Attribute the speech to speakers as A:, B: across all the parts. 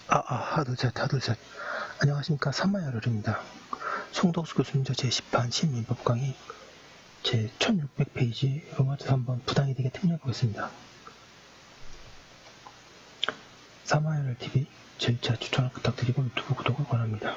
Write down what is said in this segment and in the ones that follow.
A: 하둘셋. 안녕하십니까. 삼마열혈입니다. 송덕수 교수님 제10판 신민법 강의 제 1600페이지 로마조 3번 부당이득에 특례해보겠습니다. 삼마열혈TV 절차 추천을 부탁드리고 유튜브 구독을 권합니다.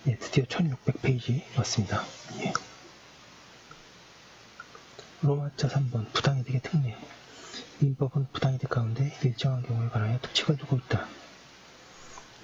A: 예, 드디어 1600페이지 왔습니다. 예. 로마자 3번 부당이득의 특례. 민법은 부당이득 가운데 일정한 경우에 관하여 특칙을 두고 있다.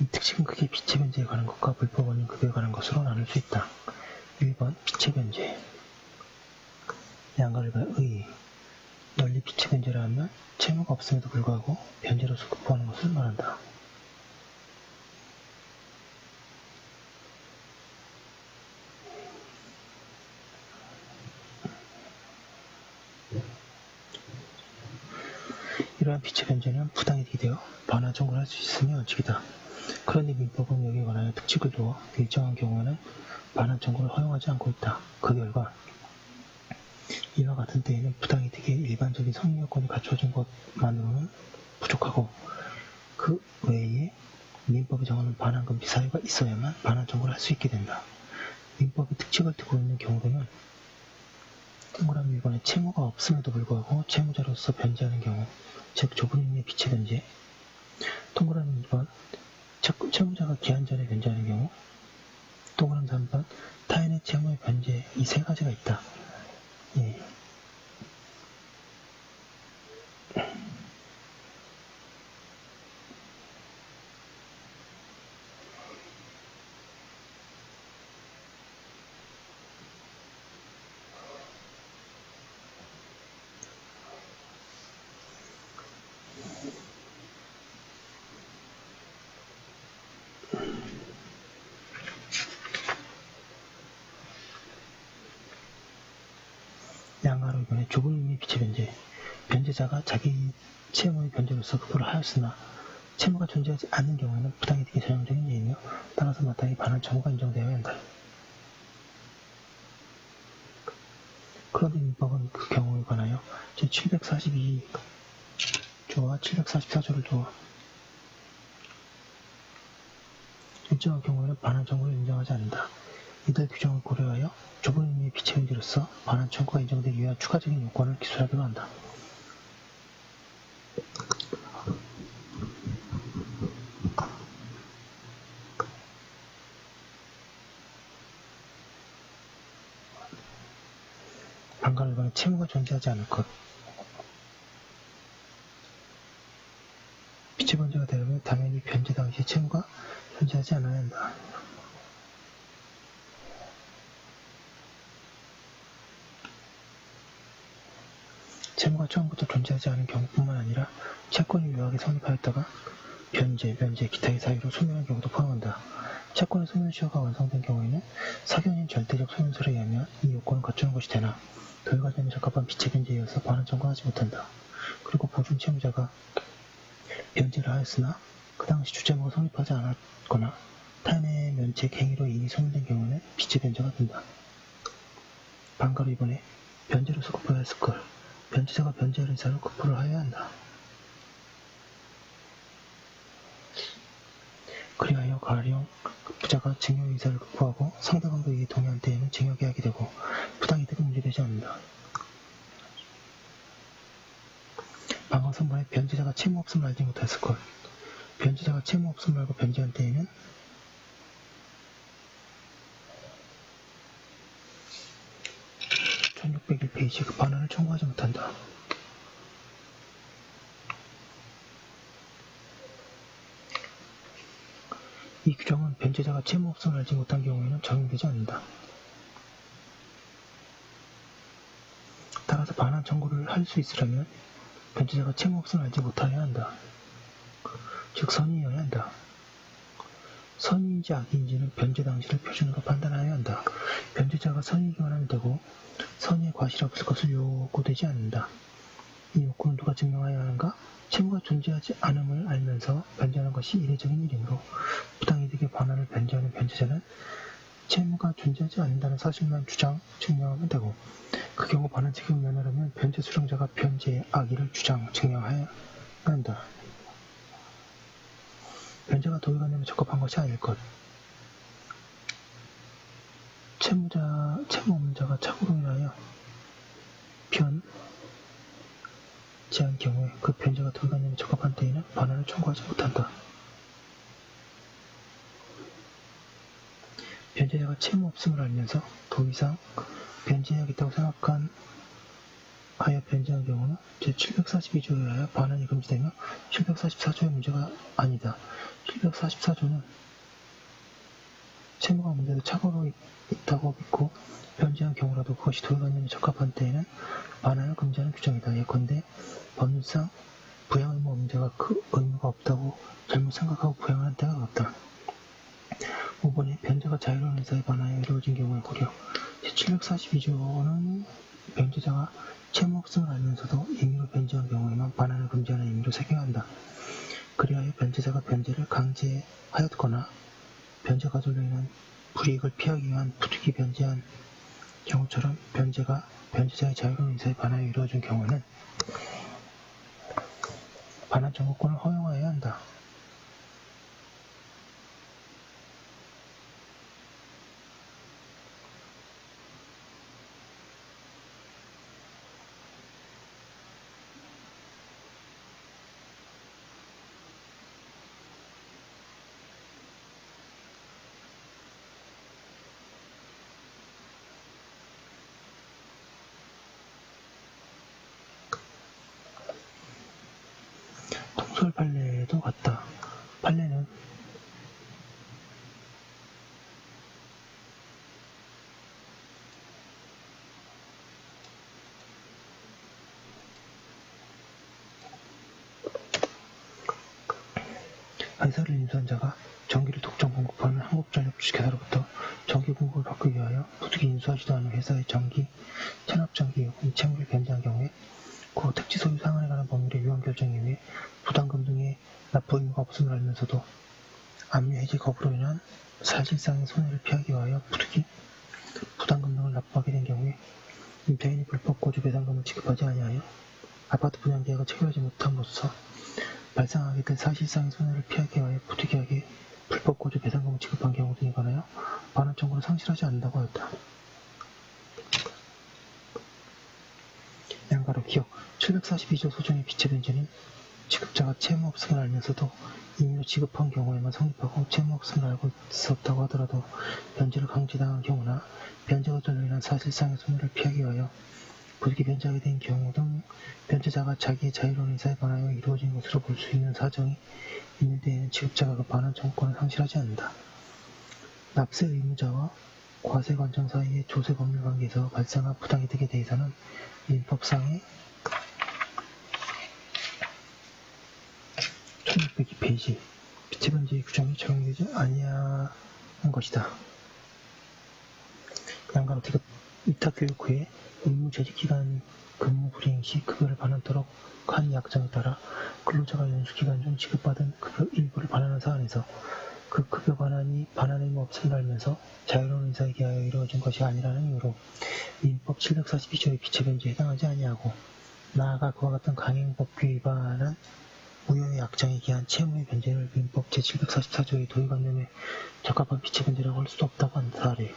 A: 이 특칙은 크게 빛의 변제에 관한 것과 불법 원인 급여에 관한 것으로 나눌 수 있다. 1번 빛의 변제. 양가를 의. 널리 빛의 변제를 하면 채무가 없음에도 불구하고 변제로서 급부하는 것을 말한다. 이러한 빛의 변제는 부당이득이 되어 반환 청구를 할 수 있으며 원칙이다. 그런데 민법은 여기에 관하여 특칙을 두어 일정한 경우에는 반환 청구를 허용하지 않고 있다. 그 결과 이와 같은 때에는 부당이득의 일반적인 성립 요건이 갖춰진 것만으로는 부족하고 그 외에 민법이 정하는 반환금지 사유가 있어야만 반환 청구를 할 수 있게 된다. 민법이 특칙을 두고 있는 경우에는 동그라미 1번에 채무가 없음에도 불구하고 채무자로서 변제하는 경우, 즉 좁은 의미의 빛의 변제. 동그라미 2번 채무자가 기한 전에 변제하는 경우. 동그라미 3번 타인의 채무의 변제. 이 세 가지가 있다. 예. 양하로 이번에 좁은 의미의 빛의 변제. 변제자가 자기 채무의 변제로서 급부를 하였으나 채무가 존재하지 않는 경우에는 부당이득이 전형적인 예이며 따라서 마땅히 반환 청구가 인정되어야 한다. 그런데 민법은 그 경우에 관하여 제742조와 744조를 두어 일정한 경우에는 반환 청구를 인정하지 않는다. 이들 규정을 고려하여 좁은 의미의 빛의 변제로서 반환 청구가 인정되기 위한 추가적인 요건을 기술하기로 한다. 방금 1번에 채무가 존재하지 않을 것. 빛의 변제가 되려면 당연히 변제 당시에 채무가 존재하지 않아야 한다. 채무가 처음부터 존재하지 않은 경우뿐만 아니라 채권이 묘하게 성립하였다가 변제, 기타의 사유로 소멸한 경우도 포함한다. 채권의 소멸시효가 완성된 경우에는 사견인 절대적 소멸설에 의하면 이 요건을 갖추는 것이 되나 결과점에 적합한 빛의 변제에 의해서 반환 청구하지 못한다. 그리고 보증 채무자가 변제를 하였으나 그 당시 주채무가 성립하지 않았거나 타인의 면책 행위로 이익이 소멸된 경우에는 빛의 변제가 된다. 반가로 이번에 변제로서 급부하였을 걸. 변제자가 변제할 의사로 급부를 하여야 한다. 그리하여 가령 급부자가 징역 의사를 급부하고 상대방도 이에 동의한 때에는 징역에 하게 되고 부당이득은 문제되지 않는다. 방어 3번에 변제자가 채무 없음을 알지 못했을 것. 변제자가 채무 없음을 알고 변제한 때에는 (1601페이지) 그 반환을 청구하지 못한다. 이 규정은 변제자가 채무 없음을 알지 못한 경우에는 적용되지 않는다. 따라서 반환 청구를 할 수 있으려면 변제자가 채무 없음을 알지 못하여야 한다. 즉 선의여야 한다. 선의인지 악의인지는 변제 당시를 표준으로 판단하여야 한다. 변제자가 선의이기만 하면 되고 선의의 과실이 없을 것을 요구되지 않는다. 이 요구는 누가 증명하여야 하는가? 채무가 존재하지 않음을 알면서 변제하는 것이 이례적인 일이므로 부당이득의 반환을 변제하는 변제자는 채무가 존재하지 않는다는 사실만 증명하면 되고 그 경우 반환 책임을 면하려면 변제 수령자가 변제의 악의를 증명하여야 한다. 변제가 도의관념에 적합한 것이 아닐 것. 채무 업무자가 착오로 인하여 변제한 경우에 그 변제가 도의관념에 적합한 때에는 반환을 청구하지 못한다. 변제자가 채무 없음을 알면서 도의상 변제해야겠다고 생각한 하여 변제한 경우는 제742조에 의하여 반환이 금지되며 744조의 문제가 아니다. 744조는 채무가 문제도 착오로 있다고 믿고 변제한 경우라도 그것이 도의관념에 적합한 때에는 반환을 금지하는 규정이다. 예컨대 법률상 부양 의무 업무자가 그 의무가 없다고 잘못 생각하고 부양을 한 때가 없다. 5번에 변제가 자유로운 의사에 반하여 이루어진 경우에 고려. 제742조는 변제자가 채무 없음을 알면서도 임의로 변제한 경우에만 반환을 금지하는 의미로 새겨야 한다. 그리하여 변제자가 변제를 강제하였거나 변제 가설로 인한 불이익을 피하기 위한 부득이 변제한 경우처럼 변제가 변제자의 자유로운 의사에 반하여 이루어진 경우에는 반환 청구권을 허용하여야 한다. 통솔 판례도 같다. 판례는 회사를 인수한 자가 전기를 독점 공급하는 한국전력 주식회사로부터 전기 공급을 받기 위하여 부득이 인수하지도 않은 회사의 전기, 체납전기 요금, 채무를 변제한 경우에 그 특지 소유 상한에 관한 법률의 위헌 결정에 의해 부담금 등의 납부 의무가 없음을 알면서도 압류 해지 거부로 인한 사실상의 손해를 피하기 위하여 부득이 부담금 등을 납부하게 된 경우에 임차인이 불법 거주 배상금을 지급하지 아니하여 아파트 분양 계약을 체결하지 못함으로써 발생하게 된 사실상의 손해를 피하기 위하여 부득이하게 불법 거주 배상금을 지급한 경우 등에 관하여 반환 청구를 상실하지 않는다고 하였다. 양가로 기억 742조 소정의 비체 변제는 지급자가 채무 없음을 알면서도 임의로 지급한 경우에만 성립하고 채무 없음을 알고 있었다고 하더라도 변제를 강제당한 경우나 변제 과정으로 인한 사실상의 손해를 피하기 위하여 부득이 변제하게 된 경우 등 변제자가 자기의 자유로운 의사에 반하여 이루어진 것으로 볼 수 있는 사정이 있는 때에는 지급자가 그 반환 청구권을 상실하지 않는다. 납세 의무자와 과세관청 사이의 조세 법률 관계에서 발생한 부당이득에 대해서는 민법상의 1602페이지 비체변제의 규정이 적용되지 아니하는 것이다. 양가로 디귿 위탁교육 후에 의무재직기간 근무 불이행 시 급여를 반환토록 한 약정에 따라 근로자가 연수기간 중 지급받은 급여 일부를 반환한 사안에서 그 급여 반환이 반환 의무 없음을 알면서 자유로운 의사에 의하여 이루어진 것이 아니라는 이유로 민법 742조의 비체변제에 해당하지 아니하고 나아가 그와 같은 강행법규 위반한 무효의 약정에 기한 채무의 변제를 민법 제744조의 도의관념에 적합한 비체변제라고 할 수도 없다고 한다. 사례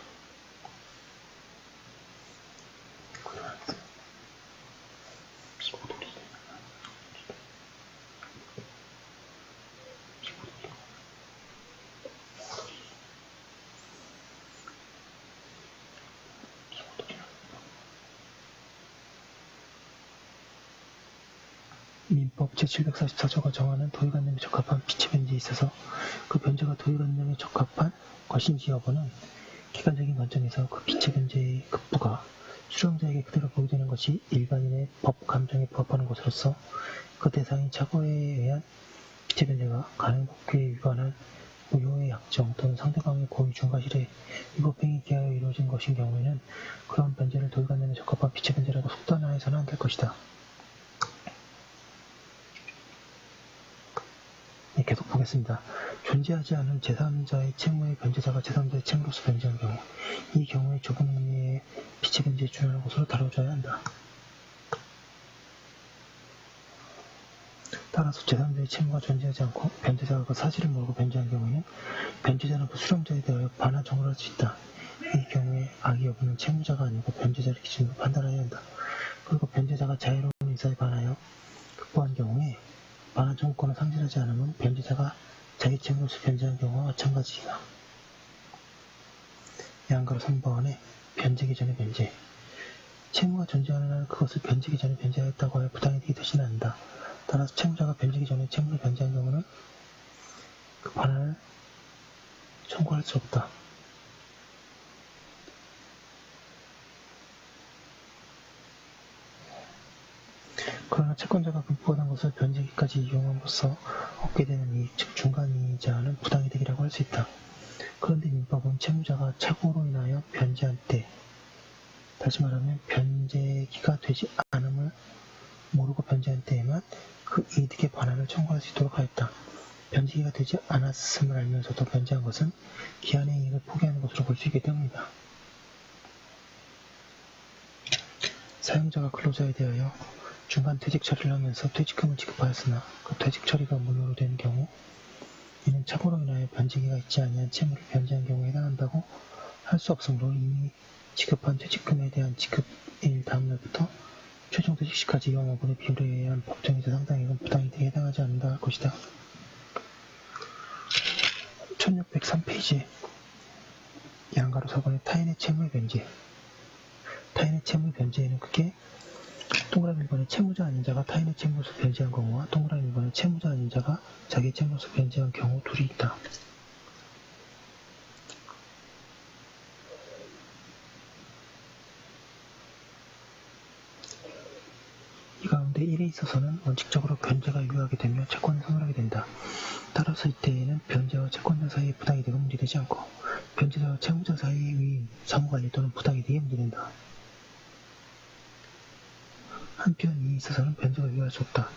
A: 민법 제744조가 정하는 도의관념에 적합한 비체변제에 있어서 그 변제가 도의관념에 적합한 것인지 여부는 객관적인 관점에서 그 비체변제의 급부가 수령자에게 그대로 보유되는 것이 일반인의 법 감정에 부합하는 것으로서 그 대상이 착오에 의한 비체변제가 강행법규에 위반한 무효의 약정 또는 상대방의 고의 중과실에 위법행위에 기하여 이루어진 것인 경우에는 그런 변제를 도의관념에 적합한 비체변제라고 속단하여서는 안 될 것이다. 계속 보겠습니다. 존재하지 않은 제3자의 채무의 변제자가 제3자의 채무로서 변제한 경우 이 경우에 좁은 의미의 비체변제에 준하는 것으로 다뤄져야 한다. 따라서 제3자의 채무가 존재하지 않고 변제자가 그 사실을 모르고 변제한 경우에는 변제자는 그 수령자에 대하여 반환 청구를 할 수 있다. 이 경우에 악의 여부는 채무자가 아니고 변제자를 기준으로 판단해야 한다. 그리고 변제자가 자유로운 의사에 반하여 극복한 경우에 반환 청구권을 상실하지 않으면 변제자가 자기 채무로서 변제한 경우와 마찬가지이다. 양가로 3번에 변제기 전에 변제. 채무가 존재하는 한 그것을 변제기 전에 변제하였다고 하여 부당이득이 되지는 않는다. 따라서 채무자가 변제기 전에 채무를 변제한 경우는 그 반환을 청구할 수 없다. 그러나 채권자가 불법한 것을 변제기까지 이용함으로써 얻게 되는 이익, 즉 중간이자는 부당이득이라고 할 수 있다. 그런데 민법은 채무자가 착오로 인하여 변제할 때, 다시 말하면 변제기가 되지 않음을 모르고 변제한 때에만 그 이득의 반환을 청구할 수 있도록 하였다. 변제기가 되지 않았음을 알면서도 변제한 것은 기한의 이익을 포기하는 것으로 볼 수 있기 때문이다. 사용자가 근로자에 대하여 중간 퇴직 처리를 하면서 퇴직금을 지급하였으나 그 퇴직 처리가 무효로 되는 경우 이는 착오로 인하여 변제기가 있지 아니한 채무를 변제한 경우에 해당한다고 할 수 없으므로 이미 지급한 퇴직금에 대한 지급일 다음날부터 최종 퇴직 시까지 2와 5분의 비율에 의한 법정이자 상당액은 부당이득에 해당하지 않는다 할 것이다. 1603페이지 양가로 4번의 타인의 채무의 변제. 타인의 채무의 변제에는 크게 동그라미 1번의 채무자 아닌 자가 타인의 채무로서 변제한 경우와 동그라미 1번의 채무자 아닌 자가 자기의 채무로서 변제한 경우 둘이 있다. 이 가운데 1에 있어서는 원칙적으로 변제가 유효하게 되며 채권을 선언하게 된다. 따라서 이때에는 변제와 채권자 사이의 부당이득은 문제되지 않고 변제자와 채무자 사이의 사무관리 또는 부당이득이 문제된다. 한편 이에 있어서는 변제가 유효할 수 없다.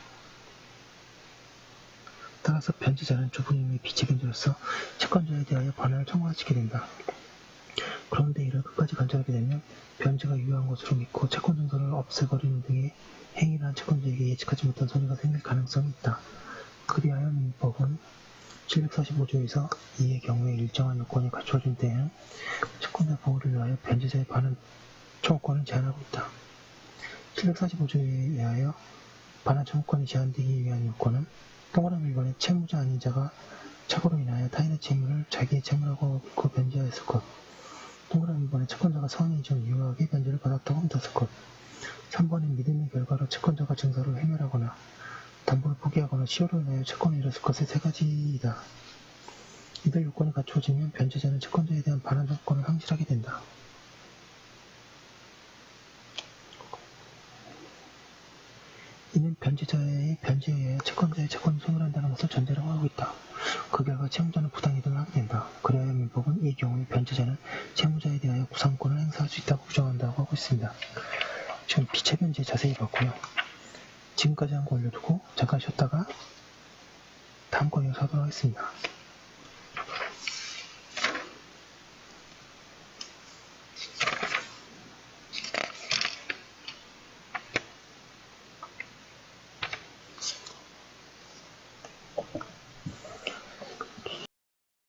A: 따라서 변제자는 주부님의 비체변제로서 채권자에 대하여 반환을 청구할 수 있게 된다. 그런데 이를 끝까지 간절하게 되면 변제가 유효한 것으로 믿고 채권 증서를 없애버리는 등의 행위를 한 채권자에게 예측하지 못한 손해가 생길 가능성이 있다. 그리하여 민법은 745조에서 이의 경우에 일정한 요건이 갖추어진 때에는 채권자 보호를 위하여 변제자의 반환 청구권을 제한하고 있다. 745조에 의하여 반환 청구권이 제한되기 위한 요건은 동그라미 1번의 채무자 아닌 자가 착오로 인하여 타인의 채무를 자기의 채무라고 믿고 변제하였을 것, 동그라미 2번의 채권자가 선의 이전 유효하게 변제를 받았다고 믿었을 것, 3번의 믿음의 결과로 채권자가 증서를 해멸하거나 담보를 포기하거나 시효로 인하여 채권을 잃었을 것의 세 가지이다. 이들 요건이 갖추어지면 변제자는 채권자에 대한 반환 청구권을 상실하게 된다. 이는 변제자의 변제에 의하여 채권자의 채권을 소멸한다는 것을 전제라고 하고 있다. 그 결과 채무자는 부당이득을 하게 된다. 그래야 민법은 이 경우에 변제자는 채무자에 대하여 구상권을 행사할 수 있다고 규정한다고 하고 있습니다. 지금 비체변제 자세히 봤고요. 지금까지 한 거 올려두고 잠깐 쉬었다가 다음 거 이어서 하도록 하겠습니다.